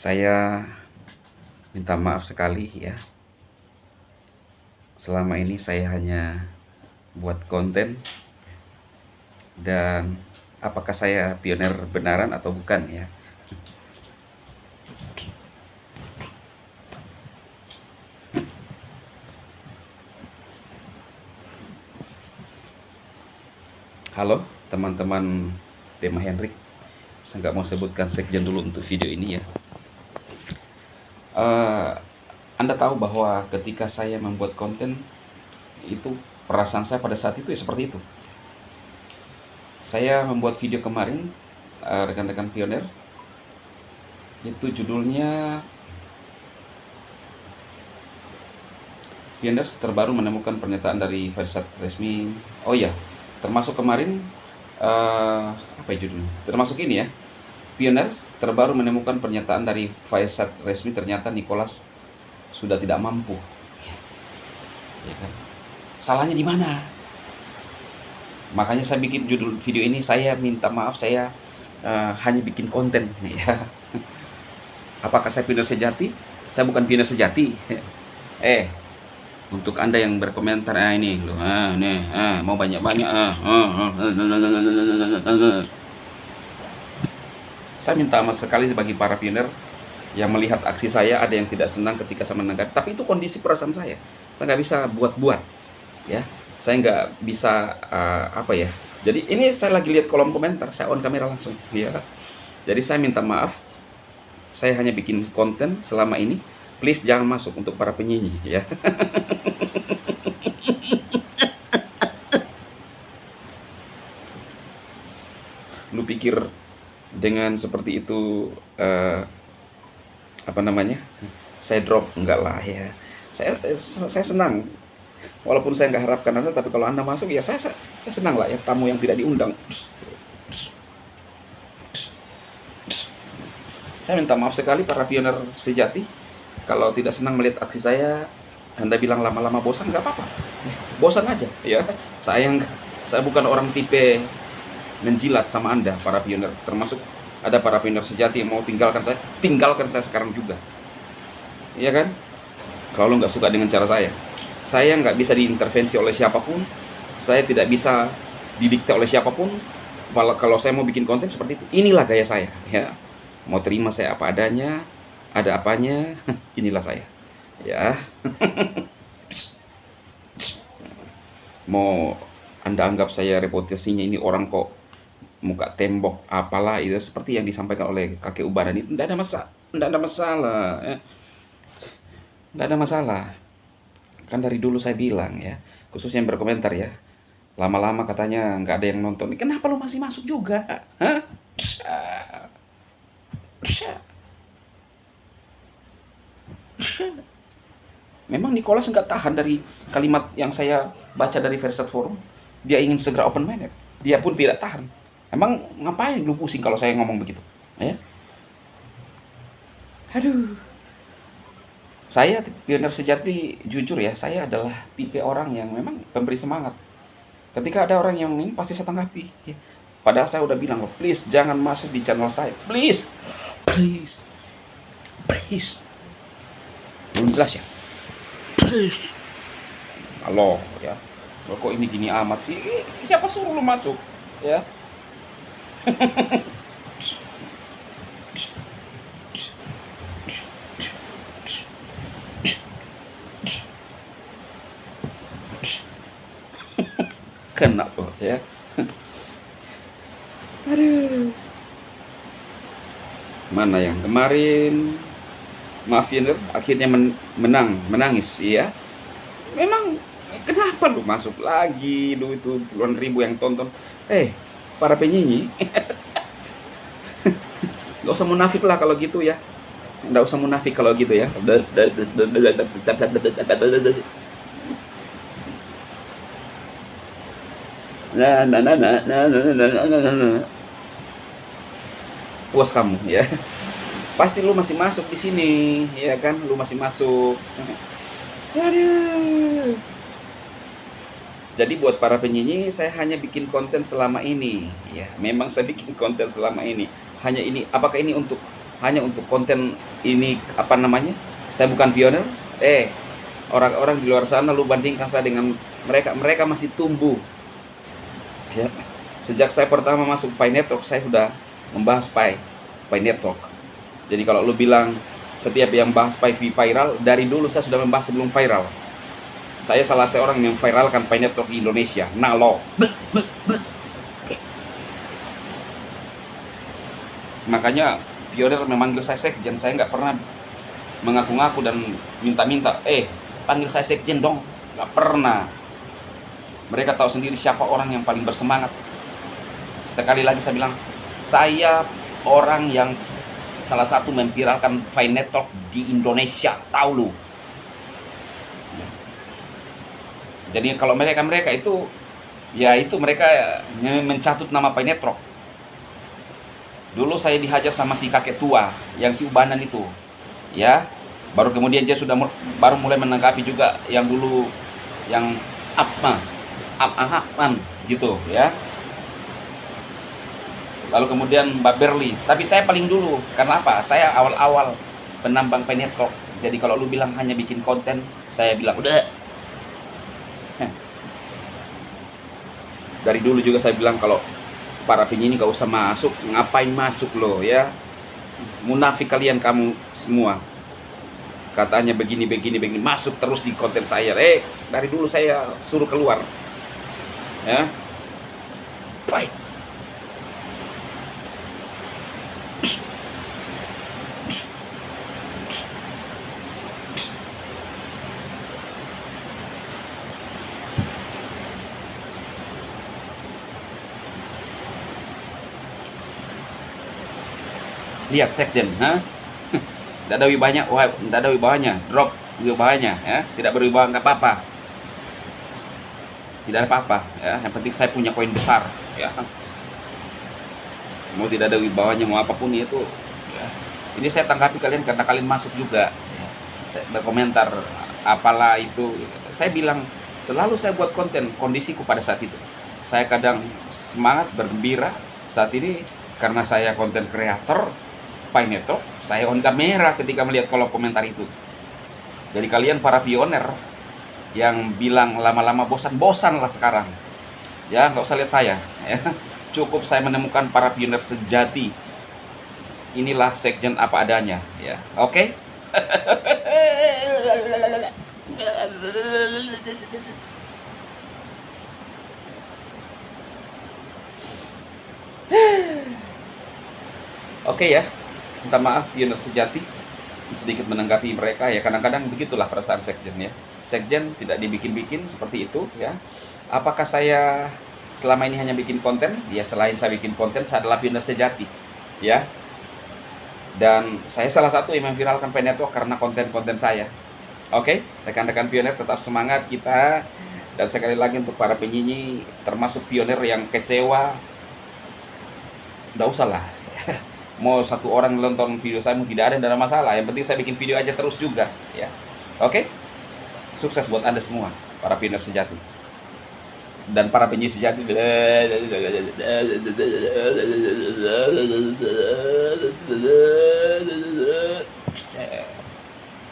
Saya minta maaf sekali ya. Selama ini saya hanya buat konten, dan apakah saya pioner benaran atau bukan ya. Halo teman-teman Tema Henrik. Saya nggak mau sebutkan sekjen dulu untuk video ini ya. Anda tahu bahwa ketika saya membuat konten itu, perasaan saya pada saat itu ya seperti itu. Saya membuat video kemarin, rekan-rekan pioner, itu judulnya Pioners terbaru menemukan pernyataan dari website resmi. Oh iya, termasuk kemarin apa ya judulnya? Termasuk ini ya. Pioner terbaru menemukan pernyataan dari website resmi, ternyata Nicholas sudah tidak mampu. Ya kan? Salahnya di mana? Makanya saya bikin judul video ini, saya minta maaf, saya hanya bikin konten ya. Apakah saya pioner sejati? Saya bukan pioner sejati. Untuk Anda yang berkomentar, ini loh, nih, mau banyak-banyak, saya minta maaf sekali bagi para pioner yang melihat aksi saya, ada yang tidak senang ketika saya menanggapi, tapi itu kondisi perasaan saya nggak bisa buat-buat ya, saya nggak bisa apa ya. Jadi ini saya lagi lihat kolom komentar, saya on kamera langsung ya. Jadi saya minta maaf, saya hanya bikin konten selama ini. Please jangan masuk untuk para penyanyi ya. Lu pikir dengan seperti itu apa namanya, saya drop? Enggak lah ya. Saya senang, walaupun saya nggak harapkan Anda, tapi kalau Anda masuk ya saya senang lah ya, tamu yang tidak diundang. Saya minta maaf sekali para pioner sejati. Kalau tidak senang melihat aksi saya, Anda bilang lama-lama bosan, nggak apa-apa. Bosan aja ya. Saya bukan orang tipe menjilat sama Anda para pioner. Termasuk ada para pioner sejati yang mau tinggalkan saya sekarang juga. Iya kan? Kalau nggak suka dengan cara saya nggak bisa diintervensi oleh siapapun. Saya tidak bisa didikte oleh siapapun. Kalau saya mau bikin konten seperti itu, inilah gaya saya ya. Mau terima saya apa adanya, ada apanya, inilah saya ya. Mau Anda anggap saya reputasinya ini orang kok muka tembok apalah, itu seperti yang disampaikan oleh kakek Ubanan itu, tidak ada masalah ya. Tidak ada masalah, kan dari dulu saya bilang ya, khususnya yang berkomentar ya, lama-lama katanya nggak ada yang nonton, kenapa lu masih masuk juga? Hah? Memang Nicholas nggak tahan dari kalimat yang saya baca dari Verset Forum. Dia ingin segera open minded, dia pun tidak tahan. Emang ngapain lu pusing kalau saya ngomong begitu ya? Aduh. Saya pioner sejati, jujur ya, saya adalah tipe orang yang memang pemberi semangat. Ketika ada orang yang ini, pasti saya tanggapi ya. Padahal saya udah bilang, please jangan masuk di channel saya, please. Belum jelas ya? Halo ya, kok ini gini amat sih? Siapa suruh lu masuk ya? Kena kok ya. Aduh. Mana yang kemarin, maaf ya, akhirnya menangis ya. Memang kenapa lu masuk lagi, lu itu puluhan ribu yang tonton. Para penyanyi, nggak usah munafik lah kalau gitu ya. Nggak usah munafik kalau gitu ya. Puas kamu ya. Pasti lu masih masuk di sini ya kan, lu masih masuk. Aduh. Jadi buat para penyanyi, saya hanya bikin konten selama ini ya. Memang saya bikin konten selama ini hanya ini. Apakah ini untuk hanya untuk konten ini, apa namanya, saya bukan pionir. Orang-orang di luar sana, lu bandingkan saya dengan mereka, mereka masih tumbuh ya. Sejak saya pertama masuk Pi Network, saya sudah membahas Pi Network. Jadi kalau lu bilang setiap yang bahas Pi viral, dari dulu saya sudah membahas sebelum viral. Saya salah seorang yang viralkan Pi Network di Indonesia. Nah lo, makanya pionir memanggil saya sekjen. Saya nggak pernah mengaku-ngaku dan minta-minta, panggil saya sekjen dong. Nggak pernah. Mereka tahu sendiri siapa orang yang paling bersemangat. Sekali lagi saya bilang, saya orang yang salah satu memviralkan Pi Network di Indonesia. Tahu lu. Jadi kalau mereka itu, ya itu mereka mencatut nama Pi Network. Dulu saya dihajar sama si kakek tua yang si ubanan itu, ya. Baru kemudian dia sudah baru mulai menanggapi juga yang dulu yang apaan gitu ya. Lalu kemudian Mbak Berli, tapi saya paling dulu. Karena apa? Saya awal-awal penambang Pi Network. Jadi kalau lu bilang hanya bikin konten, saya bilang udah. Dari dulu juga saya bilang kalau para penyanyi gak usah masuk, ngapain masuk lo ya, munafik kalian kamu semua. Katanya begini, masuk terus di konten saya. Dari dulu saya suruh keluar ya. Baik. Lihat sekjen, tidak ada wibahanya, tidak ada wibahanya, drop wibahanya ya, tidak berwibawa nggak apa-apa, tidak ada apa-apa ya, yang penting saya punya koin besar ya. Mau tidak ada wibawanya, mau apapun itu ya. Ini saya tanggapi kalian karena kalian masuk juga ya. Saya berkomentar apalah itu, saya bilang selalu saya buat konten kondisiku pada saat itu. Saya kadang semangat, bergembira saat ini karena saya konten kreator Pi Network. Saya on kamera ketika melihat kolom komentar itu. Jadi kalian para pioner yang bilang lama-lama bosan lah sekarang ya, nggak usah lihat saya ya. Cukup saya menemukan para pioner sejati. Inilah sekjen apa adanya ya. Oke. Oke ya, minta maaf pioner sejati sedikit menanggapi mereka ya. Kadang-kadang begitulah perasaan sekjen ya. Sekjen tidak dibikin-bikin seperti itu ya. Apakah saya selama ini hanya bikin konten? Ya, selain saya bikin konten, saya adalah pioner sejati ya. Dan saya salah satu yang memviralkan Pi Network karena konten-konten saya. Oke, rekan-rekan pioner tetap semangat kita. Dan sekali lagi untuk para penyanyi termasuk pioner yang kecewa, nggak usah lah. Mau satu orang nonton video saya tidak ada masalah. Yang penting saya bikin video aja terus juga ya. Oke, sukses buat Anda semua para pioner sejati dan para penyanyi sejati.